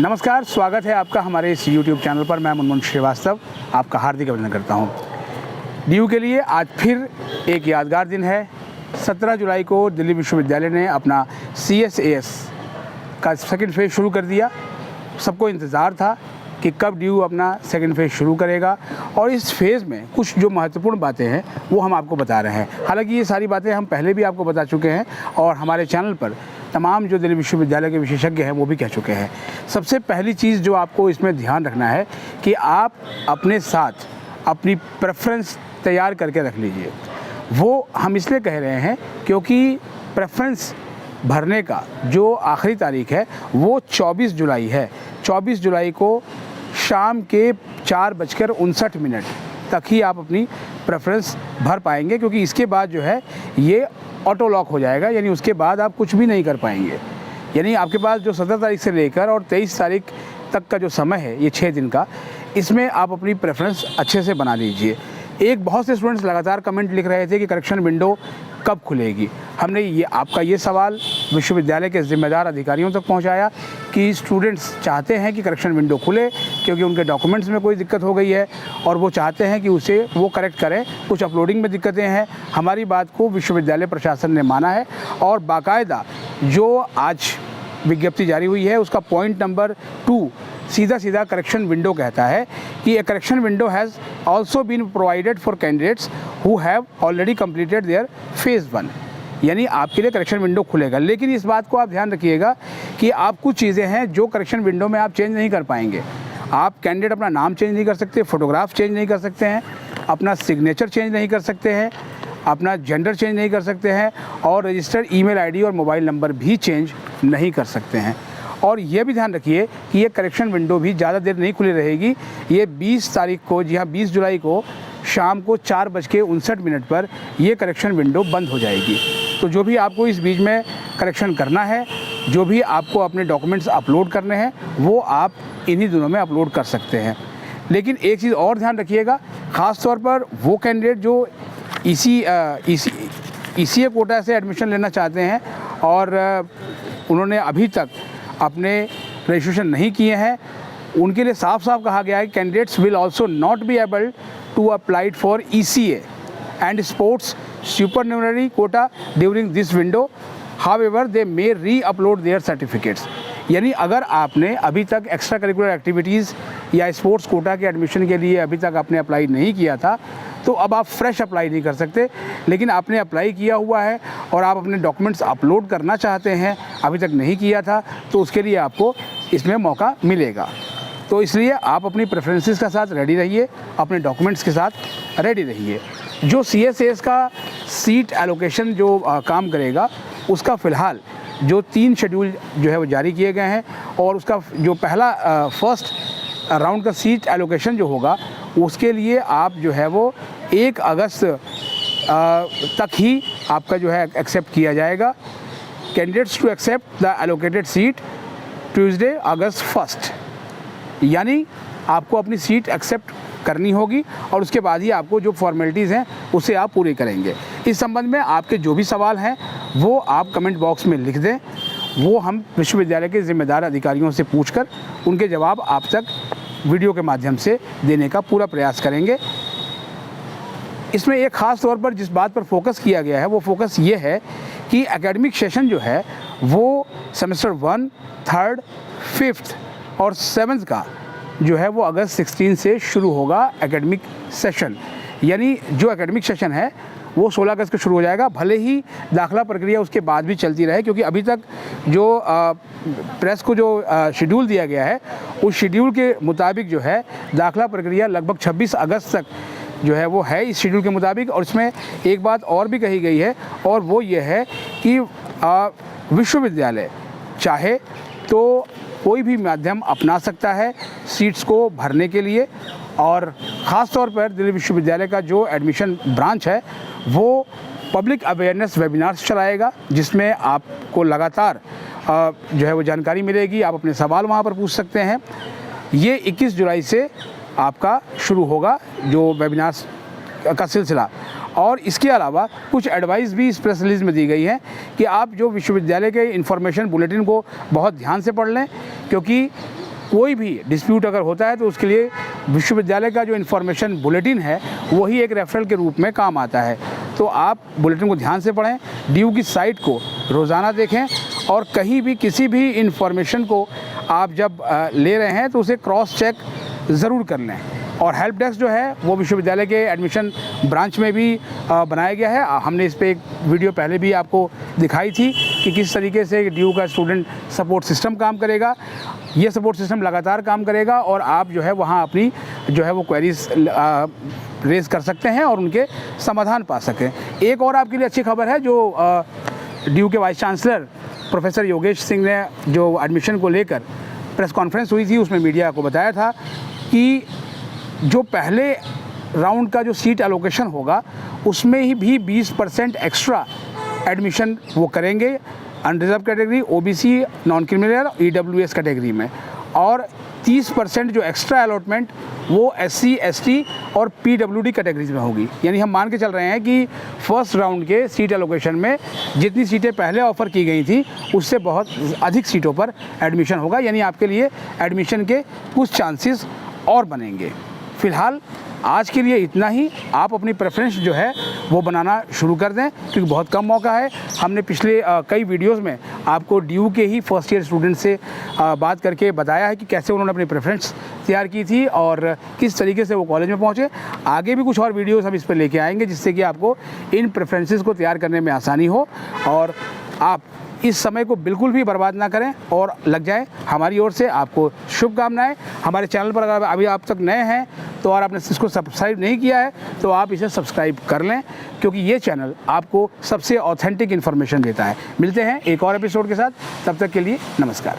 नमस्कार, स्वागत है आपका हमारे इस YouTube चैनल पर। मैं मुनमुन श्रीवास्तव आपका हार्दिक अभिनंदन करता हूं। DU के लिए आज फिर एक यादगार दिन है। 17 जुलाई को दिल्ली विश्वविद्यालय ने अपना CSAS का सेकंड फेज़ शुरू कर दिया। सबको इंतज़ार था कि कब DU अपना सेकंड फेज़ शुरू करेगा और इस फेज़ में कुछ जो महत्वपूर्ण बातें हैं वो हम आपको बता रहे हैं। हालांकि ये सारी बातें हम पहले भी आपको बता चुके हैं और हमारे चैनल पर तमाम जो दिल्ली विश्वविद्यालय के विशेषज्ञ हैं वो भी कह चुके हैं। सबसे पहली चीज़ जो आपको इसमें ध्यान रखना है कि आप अपने साथ अपनी प्रेफरेंस तैयार करके रख लीजिए। वो हम इसलिए कह रहे हैं क्योंकि प्रेफरेंस भरने का जो आखिरी तारीख है वो 24 जुलाई है। 24 जुलाई को शाम के 4:59 तक ही आप अपनी प्रेफरेंस भर पाएंगे, क्योंकि इसके बाद जो है ये ऑटो लॉक हो जाएगा, यानी उसके बाद आप कुछ भी नहीं कर पाएंगे। यानी आपके पास जो 17 तारीख से लेकर और 23 तारीख तक का जो समय है, ये 6 दिन का, इसमें आप अपनी प्रेफरेंस अच्छे से बना लीजिए। एक बहुत से स्टूडेंट्स लगातार कमेंट लिख रहे थे कि करेक्शन विंडो कब खुलेगी। हमने ये आपका ये सवाल विश्वविद्यालय के ज़िम्मेदार अधिकारियों तक पहुंचाया कि स्टूडेंट्स चाहते हैं कि करेक्शन विंडो खुले, क्योंकि उनके डॉक्यूमेंट्स में कोई दिक्कत हो गई है और वो चाहते हैं कि उसे वो करेक्ट करें। कुछ अपलोडिंग में दिक्कतें हैं। हमारी बात को विश्वविद्यालय प्रशासन ने माना है और बाकायदा जो आज विज्ञप्ति जारी हुई है उसका पॉइंट नंबर 2 सीधा करेक्शन विंडो कहता है कि a correction window has also been provided for candidates who have already completed their phase 1। यानी आपके लिए करेक्शन विंडो खुलेगा। लेकिन इस बात को आप ध्यान रखिएगा कि आप कुछ चीज़ें हैं जो करेक्शन विंडो में आप चेंज नहीं कर पाएंगे। आप कैंडिडेट अपना नाम चेंज नहीं कर सकते, फ़ोटोग्राफ चेंज नहीं कर सकते हैं, अपना सिग्नेचर चेंज नहीं कर सकते हैं, अपना जेंडर चेंज नहीं कर सकते हैं और रजिस्टर्ड ईमेल आईडी और मोबाइल नंबर भी चेंज नहीं कर सकते हैं। और ये भी ध्यान रखिए कि ये करेक्शन विंडो भी ज़्यादा देर नहीं खुली रहेगी। ये 20 तारीख को, जी हाँ 20 जुलाई को शाम को 4:59 पर ये करेक्शन विंडो बंद हो जाएगी। तो जो भी आपको इस बीच में करेक्शन करना है, जो भी आपको अपने डॉक्यूमेंट्स अपलोड करने हैं, वो आप इन्हीं दिनों में अपलोड कर सकते हैं। लेकिन एक चीज़ और ध्यान रखिएगा, ख़ास तौर पर वो कैंडिडेट जो ECA कोटा से एडमिशन लेना चाहते हैं और उन्होंने अभी तक अपने रजिस्ट्रेशन नहीं किए हैं, उनके लिए साफ साफ कहा गया है candidates will also not be able to apply for ECA and sports supernumerary quota during this window, however they may reupload their certificates. यानी अगर आपने अभी तक एक्स्ट्रा करिकुलर एक्टिविटीज़ या स्पोर्ट्स कोटा के एडमिशन के लिए अभी तक आपने अप्लाई नहीं किया था, तो अब आप फ्रेश अप्लाई नहीं कर सकते। लेकिन आपने अप्लाई किया हुआ है और आप अपने डॉक्यूमेंट्स अपलोड करना चाहते हैं, अभी तक नहीं किया था, तो उसके लिए आपको इसमें मौका मिलेगा। तो इसलिए आप अपनी प्रेफरेंसेस के साथ रेडी रहिए, अपने डॉक्यूमेंट्स के साथ रेडी रहिए। जो CSAS का सीट एलोकेशन जो काम करेगा, उसका फ़िलहाल जो 3 शेड्यूल जो है वो जारी किए गए हैं और उसका जो पहला फर्स्ट राउंड का सीट एलोकेशन जो होगा उसके लिए आप जो है वो 1 अगस्त तक ही आपका जो है एक्सेप्ट किया जाएगा। Candidates to accept the allocated seat Tuesday August 1। यानी आपको अपनी सीट एक्सेप्ट करनी होगी और उसके बाद ही आपको जो फॉर्मेलिटीज़ हैं उसे आप पूरे करेंगे। इस संबंध में आपके जो भी सवाल हैं वो आप कमेंट बॉक्स में लिख दें, वो हम विश्वविद्यालय के ज़िम्मेदार अधिकारियों से पूछकर उनके जवाब आप तक वीडियो के माध्यम से देने का पूरा प्रयास करेंगे। इसमें एक ख़ास तौर पर जिस बात पर फोकस किया गया है वो फोकस ये है कि एकेडमिक सेशन जो है वो सेमेस्टर 1, 3, 5th और 7th का जो है वो अगस्त 16 से शुरू होगा एकेडमिक सेशन। यानी जो एकेडमिक सेशन है वो 16 अगस्त को शुरू हो जाएगा। भले ही दाखिला प्रक्रिया उसके बाद भी चलती रहे, क्योंकि अभी तक जो प्रेस को जो शेड्यूल दिया गया है उस शेड्यूल के मुताबिक जो है दाखिला प्रक्रिया लगभग 26 अगस्त तक जो है वो है इस शेड्यूल के मुताबिक। और इसमें एक बात और भी कही गई है और वो ये है कि विश्वविद्यालय चाहे तो कोई भी माध्यम अपना सकता है सीट्स को भरने के लिए। और ख़ास तौर पर दिल्ली विश्वविद्यालय का जो एडमिशन ब्रांच है वो पब्लिक अवेयरनेस वेबिनार्स चलाएगा, जिसमें आपको लगातार जो है वो जानकारी मिलेगी। आप अपने सवाल वहाँ पर पूछ सकते हैं। ये 21 जुलाई से आपका शुरू होगा जो वेबिनार्स का सिलसिला। और इसके अलावा कुछ एडवाइस भी इस प्रेस रिलीज़ में दी गई है कि आप जो विश्वविद्यालय के इन्फॉर्मेशन बुलेटिन को बहुत ध्यान से पढ़ लें, क्योंकि कोई भी डिस्प्यूट अगर होता है तो उसके लिए विश्वविद्यालय का जो इन्फॉर्मेशन बुलेटिन है वही एक रेफरल के रूप में काम आता है। तो आप बुलेटिन को ध्यान से पढ़ें, DU की साइट को रोज़ाना देखें और कहीं भी किसी भी इन्फॉर्मेशन को आप जब ले रहे हैं तो उसे क्रॉस चेक ज़रूर कर लें। और हेल्प डेस्क जो है वो विश्वविद्यालय के एडमिशन ब्रांच में भी बनाया गया है। हमने इस पर एक वीडियो पहले भी आपको दिखाई थी कि किस तरीके से DU का स्टूडेंट सपोर्ट सिस्टम काम करेगा। ये सपोर्ट सिस्टम लगातार काम करेगा और आप जो है वहाँ अपनी जो है वो क्वेरीज रेज़ कर सकते हैं और उनके समाधान पा सकें। एक और आपके लिए अच्छी खबर है, जो DU के vice chancellor professor Yogesh Singh ने जो एडमिशन को लेकर प्रेस कॉन्फ्रेंस हुई थी उसमें मीडिया को बताया था कि जो पहले राउंड का जो सीट एलोकेशन होगा उसमें ही भी 20% एक्स्ट्रा एडमिशन वो करेंगे unreserve category, OBC, non criminal, EWS category में, और 30% जो एक्स्ट्रा अलॉटमेंट वो SC, ST और PWD कैटेगरीज में होगी। यानी हम मान के चल रहे हैं कि फर्स्ट राउंड के सीट एलोकेशन में जितनी सीटें पहले ऑफ़र की गई थी उससे बहुत अधिक सीटों पर एडमिशन होगा। यानी आपके लिए एडमिशन के कुछ चांसेस और बनेंगे। फ़िलहाल आज के लिए इतना ही। आप अपनी प्रेफरेंस जो है वो बनाना शुरू कर दें क्योंकि बहुत कम मौका है। हमने पिछले कई वीडियोस में आपको DU के ही फर्स्ट ईयर स्टूडेंट से बात करके बताया है कि कैसे उन्होंने अपनी प्रेफरेंस तैयार की थी और किस तरीके से वो कॉलेज में पहुँचे। आगे भी कुछ और वीडियोस हम इस पर लेके आएंगे जिससे कि आपको इन प्रेफरेंसेस को तैयार करने में आसानी हो और आप इस समय को बिल्कुल भी बर्बाद ना करें और लग जाए। हमारी ओर से आपको शुभकामनाएं। हमारे चैनल पर अगर अभी आप तक नए हैं तो और आपने इसको सब्सक्राइब नहीं किया है तो आप इसे सब्सक्राइब कर लें क्योंकि ये चैनल आपको सबसे ऑथेंटिक इन्फॉर्मेशन देता है। मिलते हैं एक और एपिसोड के साथ, तब तक के लिए नमस्कार।